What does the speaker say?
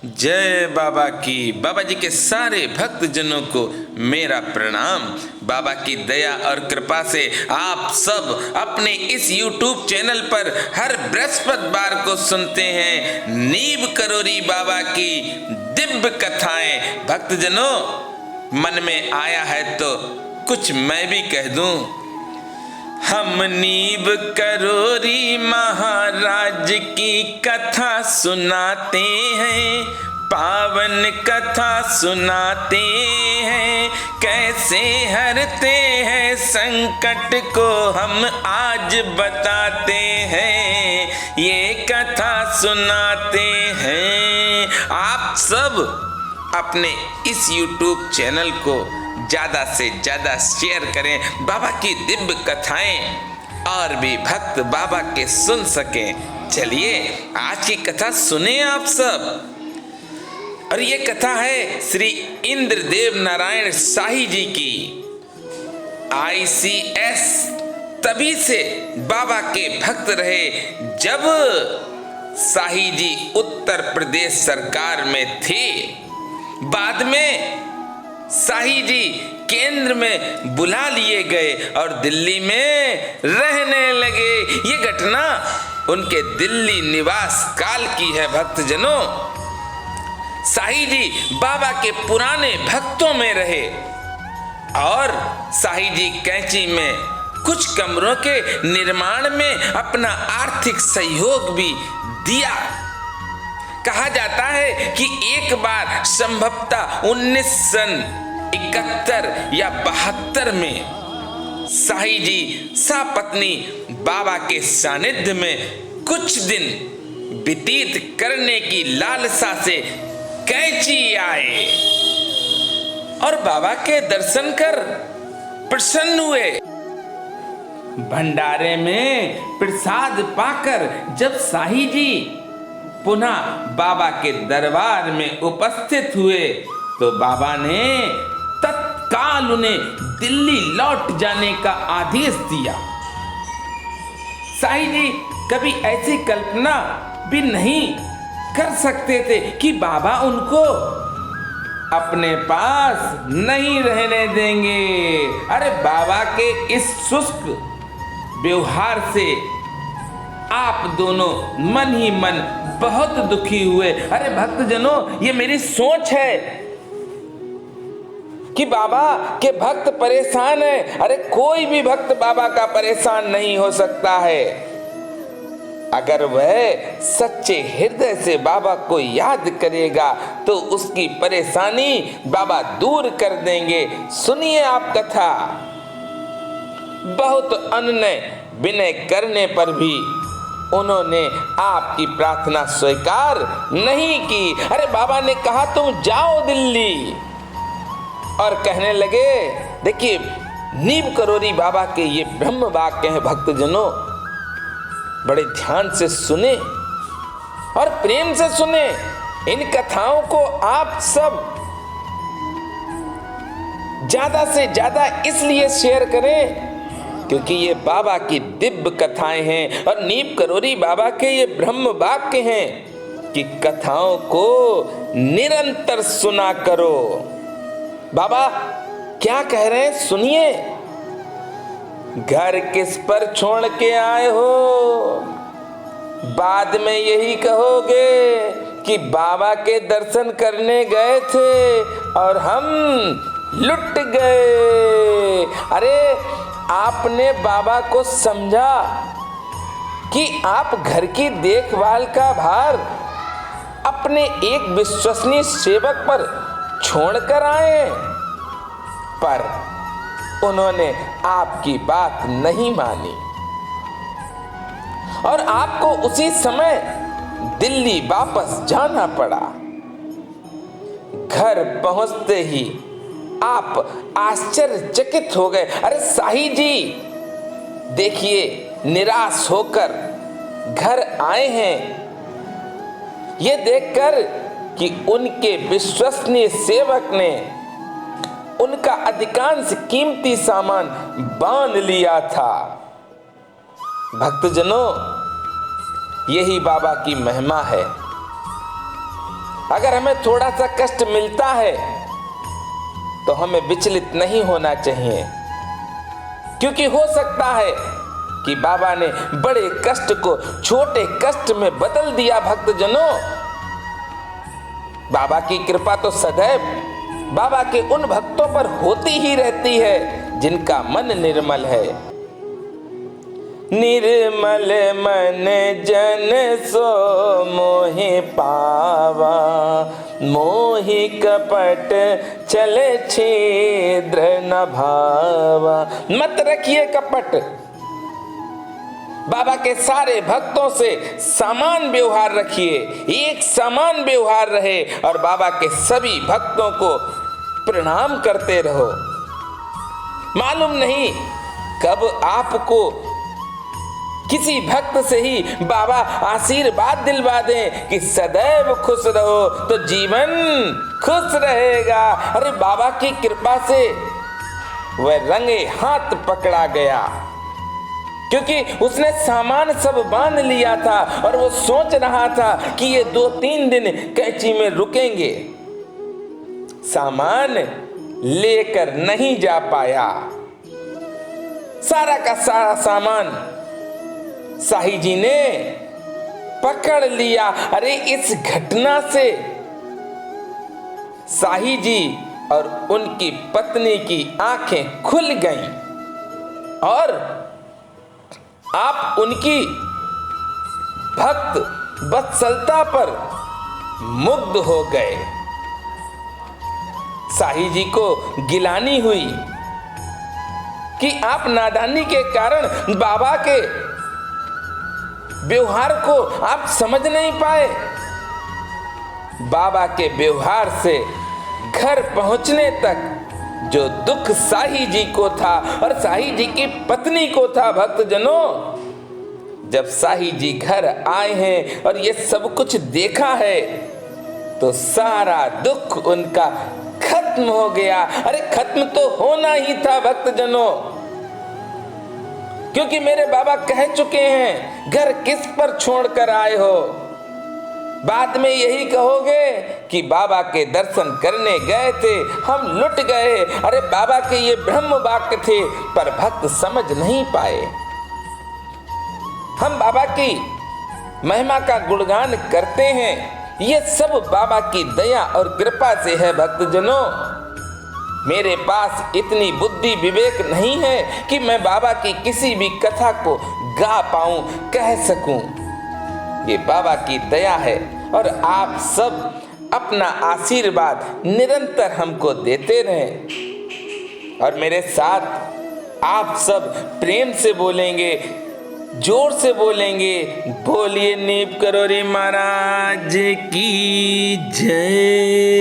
जय बाबा की। बाबा जी के सारे भक्त जनों को मेरा प्रणाम। बाबा की दया और कृपा से आप सब अपने इस YouTube चैनल पर हर बृहस्पतिवार को सुनते हैं नीम करोरी बाबा की दिव्य कथाएं। भक्त जनों, मन में आया है तो कुछ मैं भी कह दूं। हम नीम करोरी महाराज की कथा सुनाते हैं, पावन कथा सुनाते हैं। कैसे हरते हैं संकट को हम आज बताते हैं, ये कथा सुनाते हैं। आप सब अपने इस YouTube चैनल को ज़्यादा से ज़्यादा शेयर करें, बाबा की दिव्य कथाएं और भी भक्त बाबा के सुन सकें। चलिए आज की कथा सुने आप सब। और ये कथा है श्री इंद्रदेव नारायण शाही जी की। ICS तभी से बाबा के भक्त रहे जब शाही जी उत्तर प्रदेश सरकार में थे। बाद में शाही जी केंद्र में बुला लिए गए और दिल्ली में रहने लगे। ये घटना उनके दिल्ली निवास काल की है। भक्तजनों, शाही जी बाबा के पुराने भक्तों में रहे और शाही जी कैंची में कुछ कमरों के निर्माण में अपना आर्थिक सहयोग भी दिया। कहा जाता है कि एक बार संभवतः 1971 या 72 में शाही जी सपत्नी बाबा के सानिध्य में कुछ दिन व्यतीत करने की लालसा से कैंची आए और बाबा के दर्शन कर प्रसन्न हुए। भंडारे में प्रसाद पाकर जब शाही जी पुनः बाबा के दरबार में उपस्थित हुए तो बाबा ने तत्काल उन्हें दिल्ली लौट जाने का आदेश दिया। शाही जी कभी ऐसी कल्पना भी नहीं कर सकते थे कि बाबा उनको अपने पास नहीं रहने देंगे। अरे बाबा के इस शुष्क व्यवहार से आप दोनों मन ही मन बहुत दुखी हुए। अरे भक्तजनों, ये मेरी सोच है कि बाबा के भक्त परेशान है। अरे कोई भी भक्त बाबा का परेशान नहीं हो सकता है अगर वह सच्चे हृदय से बाबा को याद करेगा तो उसकी परेशानी बाबा दूर कर देंगे। सुनिए आप कथा। बहुत अनन्य विनय करने पर भी उन्होंने आपकी प्रार्थना स्वीकार नहीं की। अरे बाबा ने कहा तुम जाओ दिल्ली और कहने लगे। देखिए, नीम करोरी बाबा के ये ब्रह्म वाक्य हैं। भक्तजनों, बड़े ध्यान से सुने और प्रेम से सुने। इन कथाओं को आप सब ज्यादा से ज्यादा इसलिए शेयर करें क्योंकि ये बाबा की दिव्य कथाएं हैं और नीम करोरी बाबा के ये ब्रह्म वाक्य हैं कि कथाओं को निरंतर सुना करो। बाबा क्या कह रहे हैं सुनिए। घर किस पर छोड़ के आए हो, बाद में यही कहोगे कि बाबा के दर्शन करने गए थे और हम लुट गए। अरे आपने बाबा को समझा कि आप घर की देखभाल का भार अपने एक विश्वसनीय सेवक पर छोड़कर आए, पर उन्होंने आपकी बात नहीं मानी और आपको उसी समय दिल्ली वापस जाना पड़ा। घर पहुंचते ही आप आश्चर्यचकित हो गए। अरे शाही जी देखिए, निराश होकर घर आए हैं ये देखकर कि उनके विश्वसनीय सेवक ने उनका अधिकांश कीमती सामान बांध लिया था। भक्तजनों, यही बाबा की महिमा है। अगर हमें थोड़ा सा कष्ट मिलता है तो हमें विचलित नहीं होना चाहिए, क्योंकि हो सकता है कि बाबा ने बड़े कष्ट को छोटे कष्ट में बदल दिया। भक्तजनों, बाबा की कृपा तो सदैव बाबा के उन भक्तों पर होती ही रहती है जिनका मन निर्मल है। निर्मल मन जन सो मोहि पावा, मोहि कपट चले छिद्र न भावा। मत रखिए कपट। बाबा के सारे भक्तों से समान व्यवहार रखिए, एक समान व्यवहार रहे और बाबा के सभी भक्तों को प्रणाम करते रहो। मालूम नहीं कब आपको किसी भक्त से ही बाबा आशीर्वाद दिलवा दें कि सदैव खुश रहो, तो जीवन खुश रहेगा। अरे बाबा की कृपा से वह रंगे हाथ पकड़ा गया, क्योंकि उसने सामान सब बांध लिया था और वो सोच रहा था कि ये 2-3 दिन कैंची में रुकेंगे। सामान लेकर नहीं जा पाया। सारा का सारा सामान साही जी ने पकड़ लिया। अरे इस घटना से साही जी और उनकी पत्नी की आंखें खुल गईं और आप उनकी भक्त वत्सलता पर मुग्ध हो गए। साही जी को गिलानी हुई कि आप नादानी के कारण बाबा के व्यवहार को आप समझ नहीं पाए। बाबा के व्यवहार से घर पहुंचने तक जो दुख साही जी को था और साही जी की पत्नी को था, भक्तजनों, जब साही जी घर आए हैं और ये सब कुछ देखा है तो सारा दुख उनका खत्म हो गया। अरे खत्म तो होना ही था भक्तजनों, क्योंकि मेरे बाबा कह चुके हैं, घर किस पर छोड़कर आए हो। बाद में यही कहोगे कि बाबा के दर्शन करने गए थे, हम लुट गए। अरे बाबा के ये ब्रह्म वाक्य थे, पर भक्त समझ नहीं पाए। हम बाबा की महिमा का गुणगान करते हैं, ये सब बाबा की दया और कृपा से है। भक्तजनों, मेरे पास इतनी बुद्धि विवेक नहीं है कि मैं बाबा की किसी भी कथा को गा पाऊं, कह सकूं। ये बाबा की दया है और आप सब अपना आशीर्वाद निरंतर हमको देते रहें। और मेरे साथ आप सब प्रेम से बोलेंगे, जोर से बोलेंगे, बोलिए नीप करोरी महाराज की जय।